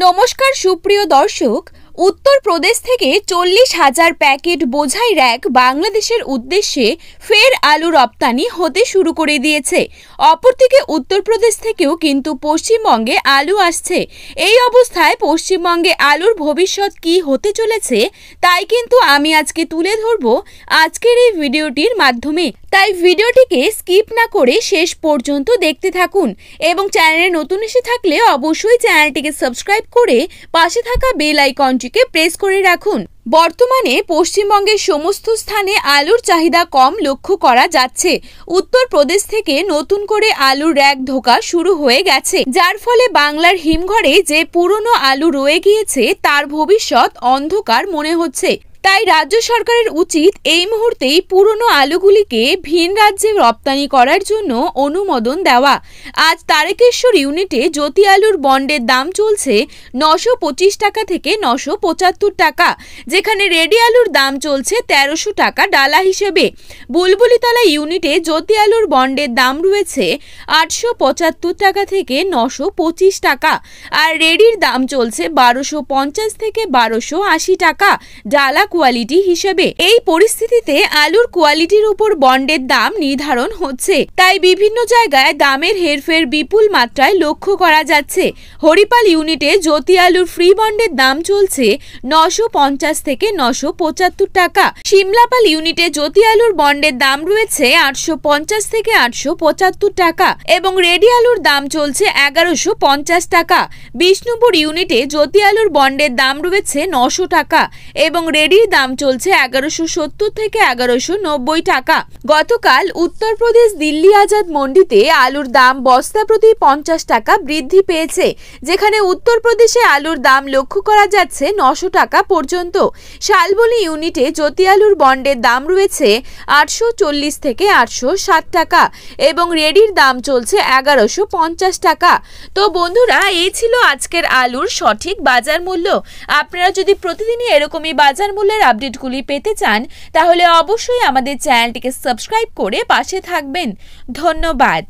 নমস্কার সুপ্রিয় দর্শক, উত্তরপ্রদেশ থেকে 40,000 প্যাকেট বোঝাই র‍্যাক বাংলাদেশের উদ্দেশ্যে ফের আলু রপ্তানি হতে শুরু করে দিয়েছে। অপরদিকে উত্তরপ্রদেশ থেকেও কিন্তু পশ্চিমবঙ্গে আলু আসছে। এই অবস্থায় পশ্চিমবঙ্গে আলুর ভবিষ্যৎ কি হতে চলেছে তাই কিন্তু আমি আজকে তুলে ধরব আজকের এই ভিডিওটির মাধ্যমে। তাই ভিডিওটিকে স্কিপ না করে শেষ পর্যন্ত দেখতে থাকুন এবং চ্যানেলে নতুন এসে থাকলে অবশ্যই চ্যানেলটিকে সাবস্ক্রাইব করে পাশে থাকা বেল আইকনটিকে প্রেস করে রাখুন। বর্তমানে পশ্চিমবঙ্গের সমস্ত স্থানে আলুর চাহিদা কম লক্ষ্য করা যাচ্ছে। উত্তরপ্রদেশ থেকে নতুন করে আলুর র‍্যাক ঢোকা শুরু হয়ে গেছে, যার ফলে বাংলার হিমঘরে যে পুরনো আলু রয়ে গিয়েছে তার ভবিষ্যৎ অন্ধকার মনে হচ্ছে। তাই রাজ্য সরকারের উচিত এই মুহূর্তেই পুরনো আলুগুলিকে ভিন রাজ্যে রপ্তানি করার জন্য অনুমোদন দেওয়া। আজ তারকেশ্বর ইউনিটে জ্যোতি আলুর বন্ডের দাম চলছে 925 টাকা থেকে 975 টাকা, যেখানে রেডি আলুর দাম চলছে 1300 টাকা ডালা হিসেবে। বুলবুলিতলা ইউনিটে জ্যোতি আলুর বন্ডের দাম রয়েছে 875 টাকা থেকে 925 টাকা, আর রেডির দাম চলছে 1250 থেকে 1280 টাকা ডালা কোয়ালিটি হিসেবে। এই পরিস্থিতিতে আলুর কোয়ালিটির উপর বন্ডের দাম নির্ধারণ হচ্ছে, তাই বিভিন্ন জায়গায় দামের হেরফের বিপুল মাত্রায় লক্ষ্য করা যাচ্ছে। হরিপাল ইউনিটে জ্যোতি আলুর ফ্রি বন্ডের দাম চলছে 950 থেকে 975 টাকা। সিমলাপাল ইউনিটে জ্যোতি আলুর বন্ডের দাম রয়েছে 850 থেকে 875 টাকা এবং রেডি আলুর দাম চলছে 1150 টাকা। বিষ্ণুপুর ইউনিটে জ্যোতি আলুর বন্ডের দাম রয়েছে 900 টাকা এবং রেডির দাম চলছে 1170 থেকে 1190 টাকা। গতকাল উত্তরপ্রদেশ দিল্লি আজাদ মন্ডিতে আলুর দাম বস্তা প্রতি 50 টাকা বৃদ্ধি পেয়েছে, যেখানে উত্তরপ্রদেশে আলুর দাম লক্ষ্য করা যাচ্ছে 900 টাকা পর্যন্ত। শালবনী ইউনিটে জ্যোতি আলুর বন্ডের দাম রয়েছে 840 থেকে 860 টাকা এবং রেডির দাম চলছে 1150 টাকা। তো বন্ধুরা, এই ছিল আজকের আলুর সঠিক বাজার মূল্য। আপনারা যদি প্রতিদিনই এরকমই বাজার মূল্যের আপডেটগুলি পেতে চান তাহলে অবশ্যই আমাদের চ্যানেলটিকে সাবস্ক্রাইব করে পাশে থাকবেন। ধন্যবাদ।